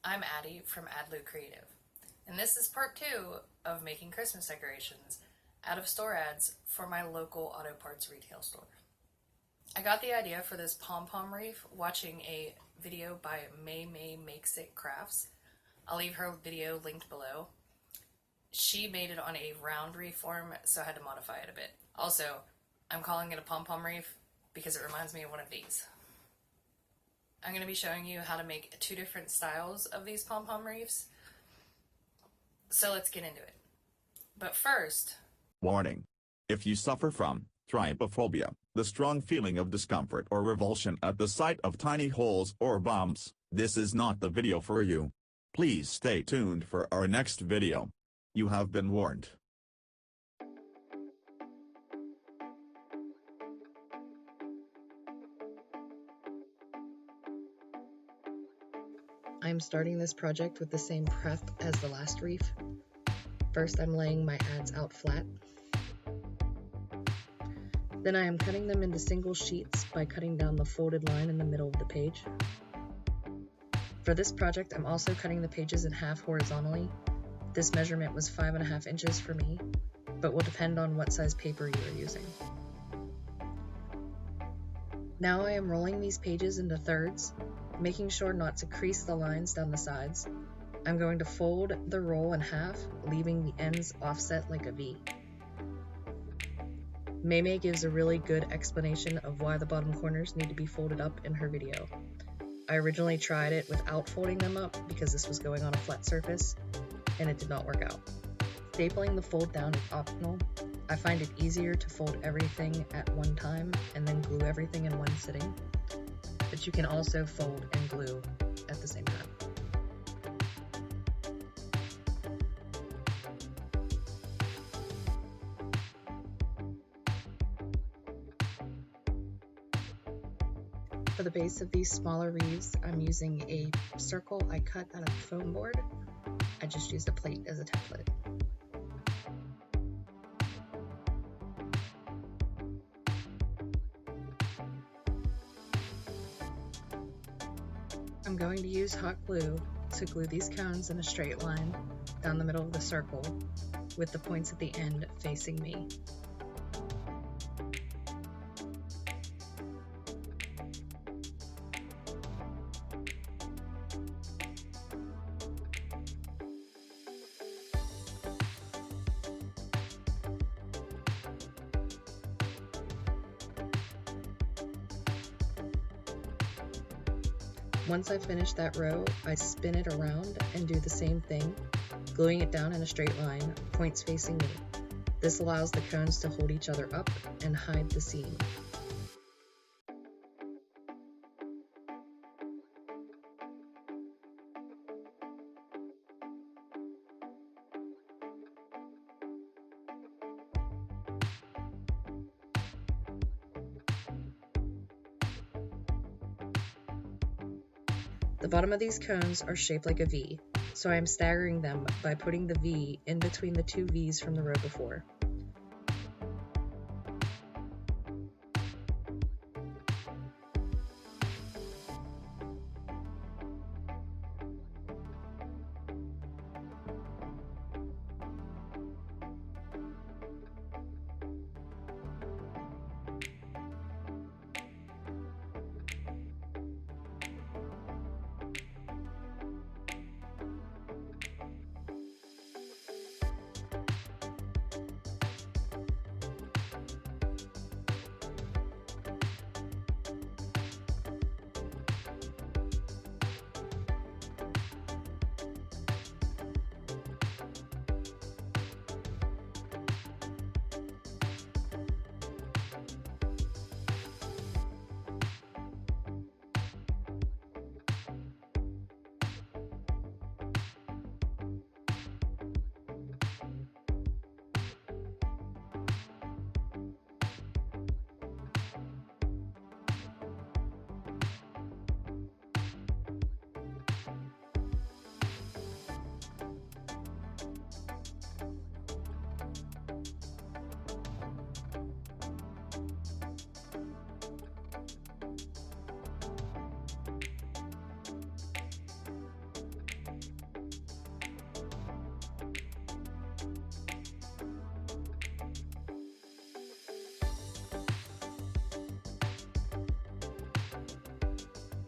I'm Addie from AdLoo Creative, and this is part 2 of making Christmas decorations out of store ads for my local auto parts retail store. I got the idea for this Pompom Wreath watching a video by Maymay Makes It Crafts. I'll leave her video linked below. She made it on a round wreath form, so I had to modify it a bit. Also, I'm calling it a pom-pom wreath because it reminds me of one of these. I'm going to be showing you how to make 2 different styles of these pom-pom wreaths. So let's get into it. But first... Warning. If you suffer from trypophobia, the strong feeling of discomfort or revulsion at the sight of tiny holes or bumps, this is not the video for you. Please stay tuned for our next video. You have been warned. I'm starting this project with the same prep as the last wreath. First, I'm laying my ads out flat. Then I am cutting them into single sheets by cutting down the folded line in the middle of the page. For this project, I'm also cutting the pages in half horizontally. This measurement was 5.5 inches for me, but will depend on what size paper you are using. Now I am rolling these pages into thirds, making sure not to crease the lines down the sides. I'm going to fold the roll in half, leaving the ends offset like a V. Maymay gives a really good explanation of why the bottom corners need to be folded up in her video. I originally tried it without folding them up because this was going on a flat surface, and it did not work out. Stapling the fold down is optional. I find it easier to fold everything at one time and then glue everything in one sitting. But you can also fold and glue at the same time. For the base of these smaller wreaths, I'm using a circle I cut out of foam board. I just used a plate as a template. I'm going to use hot glue to glue these cones in a straight line down the middle of the circle, with the points at the end facing me. Once I finish that row, I spin it around and do the same thing, gluing it down in a straight line, points facing me. This allows the cones to hold each other up and hide the seam. The bottom of these cones are shaped like a V, so I am staggering them by putting the V in between the 2 V's from the row before.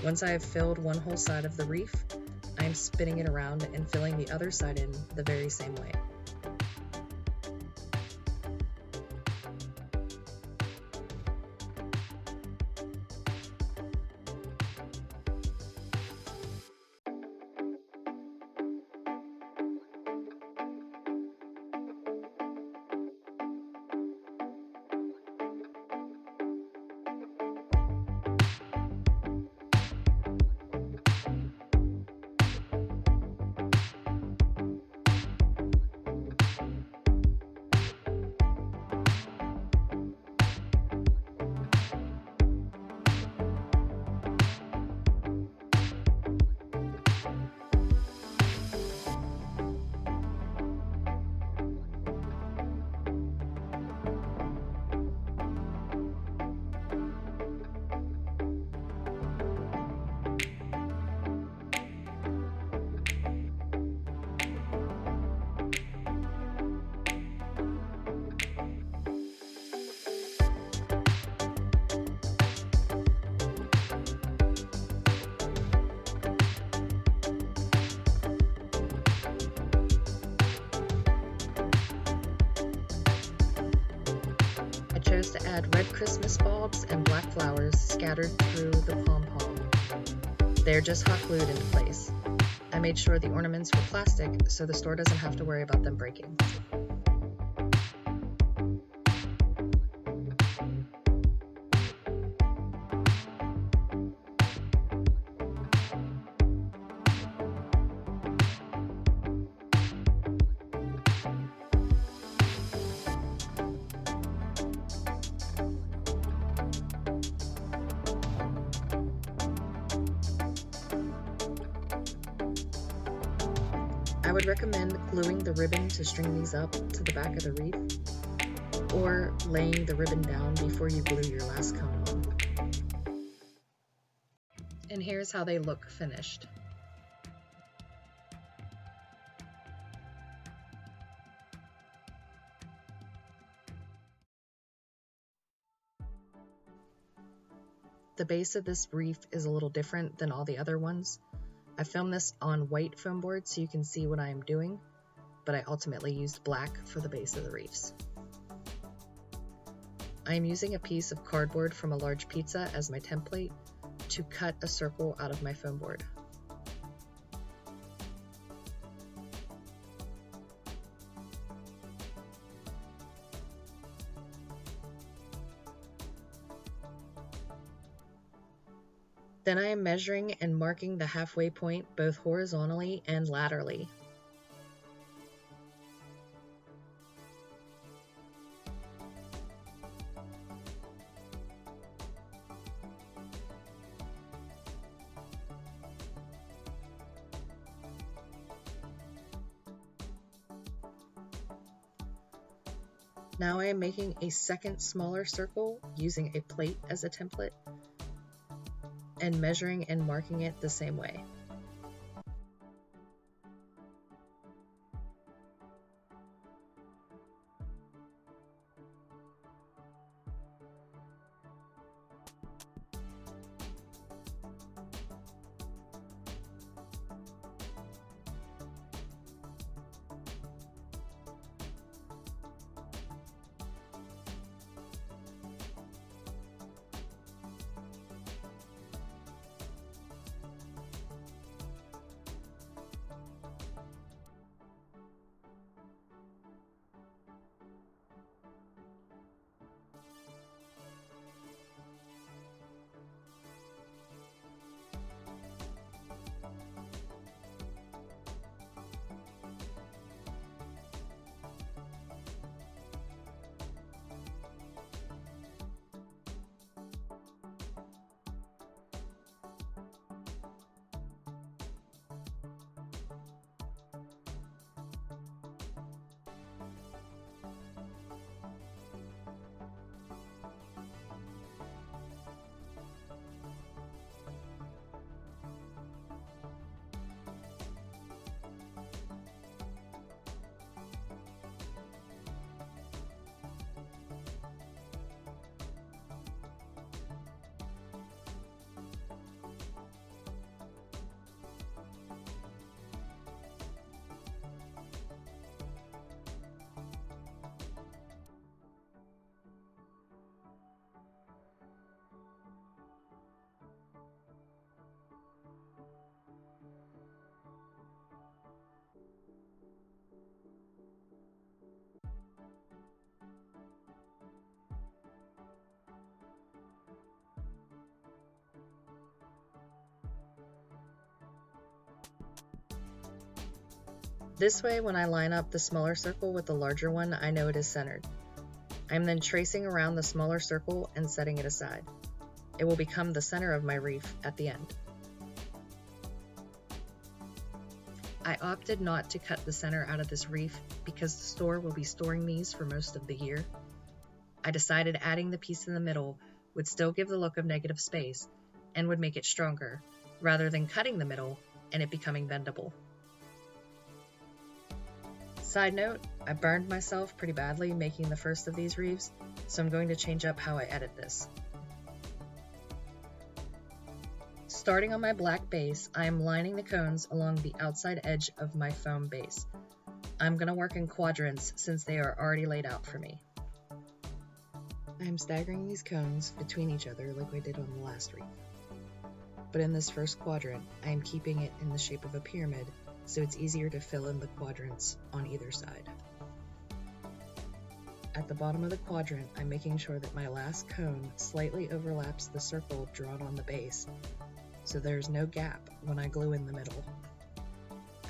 Once I have filled one whole side of the reef, I am spinning it around and filling the other side in the very same way. I chose to add red Christmas bulbs and black flowers scattered through the pom-pom. They're just hot glued into place. I made sure the ornaments were plastic so the store doesn't have to worry about them breaking. I would recommend gluing the ribbon to string these up to the back of the wreath, or laying the ribbon down before you glue your last cone on. And here's how they look finished. The base of this wreath is a little different than all the other ones. I filmed this on white foam board so you can see what I am doing, but I ultimately used black for the base of the reefs. I am using a piece of cardboard from a large pizza as my template to cut a circle out of my foam board. Then I am measuring and marking the halfway point both horizontally and laterally. Now I am making a second smaller circle using a plate as a template, and measuring and marking it the same way. This way, when I line up the smaller circle with the larger one, I know it is centered. I am then tracing around the smaller circle and setting it aside. It will become the center of my reef at the end. I opted not to cut the center out of this reef because the store will be storing these for most of the year. I decided adding the piece in the middle would still give the look of negative space and would make it stronger, rather than cutting the middle and it becoming bendable. Side note, I burned myself pretty badly making the first of these reefs, so I'm going to change up how I edit this. Starting on my black base, I am lining the cones along the outside edge of my foam base. I'm going to work in quadrants since they are already laid out for me. I am staggering these cones between each other like I did on the last reef. But in this first quadrant, I am keeping it in the shape of a pyramid, so it's easier to fill in the quadrants on either side. At the bottom of the quadrant, I'm making sure that my last cone slightly overlaps the circle drawn on the base, so there's no gap when I glue in the middle.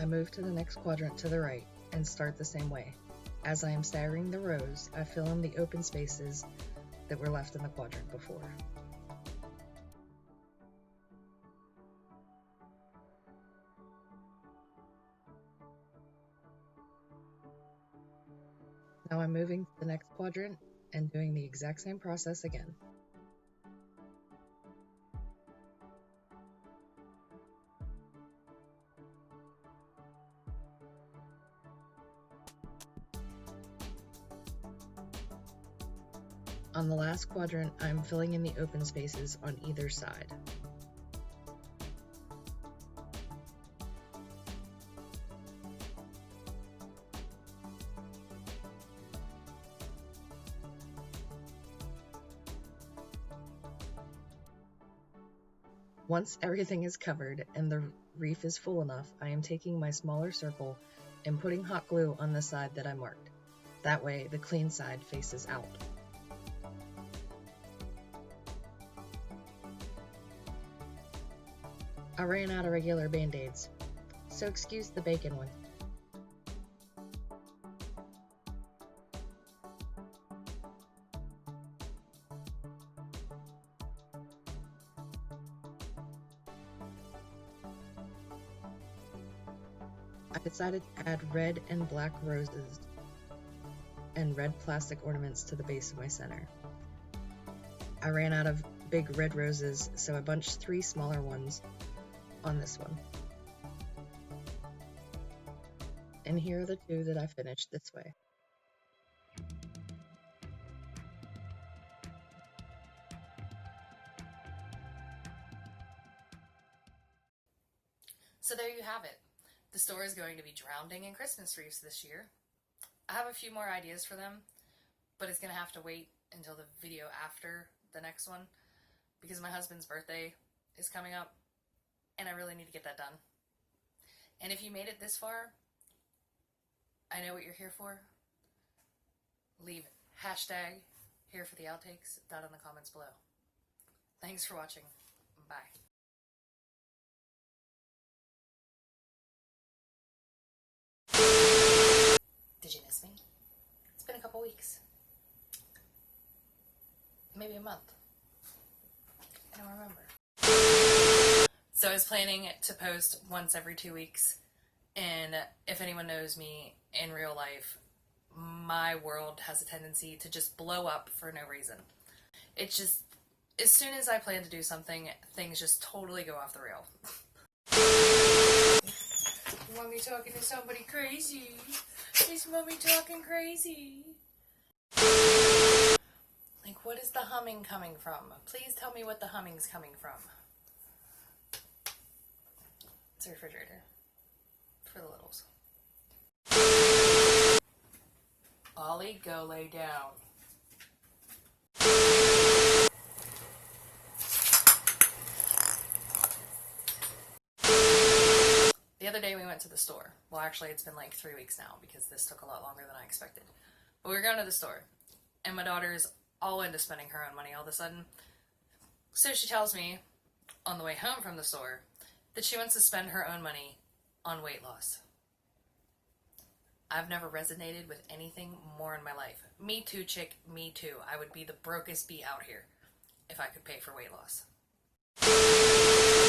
I move to the next quadrant to the right and start the same way. As I am staggering the rows, I fill in the open spaces that were left in the quadrant before. Now I'm moving to the next quadrant and doing the exact same process again. On the last quadrant, I'm filling in the open spaces on either side. Once everything is covered and the reef is full enough, I am taking my smaller circle and putting hot glue on the side that I marked. That way, the clean side faces out. I ran out of regular band-aids, so excuse the bacon one. I decided to add red and black roses and red plastic ornaments to the base of my center. I ran out of big red roses, so I bunched 3 smaller ones on this one. And here are the 2 that I finished this way. So there you have it. The store is going to be drowning in Christmas wreaths this year. I have a few more ideas for them, but it's going to have to wait until the video after the next one because my husband's birthday is coming up and I really need to get that done. And if you made it this far, I know what you're here for. Leave hashtag here for the outtakes down in the comments below. Thanks for watching. Bye. Did you miss me? It's been a couple weeks. Maybe a month. I don't remember. So I was planning to post once every 2 weeks, and if anyone knows me in real life, my world has a tendency to just blow up for no reason. It's just, as soon as I plan to do something, things just totally go off the rail. Mommy talking to somebody crazy. Is mommy talking crazy? Like, what is the humming coming from? Please tell me what the humming's coming from. It's a refrigerator. For the littles. Ollie, go lay down. The other day we went to the store. Well, actually, it's been like 3 weeks now because this took a lot longer than I expected. But we were going to the store, and my daughter's all into spending her own money all of a sudden. So she tells me, on the way home from the store, that she wants to spend her own money on weight loss. I've never resonated with anything more in my life. Me too, chick, me too. I would be the brokest bee out here if I could pay for weight loss.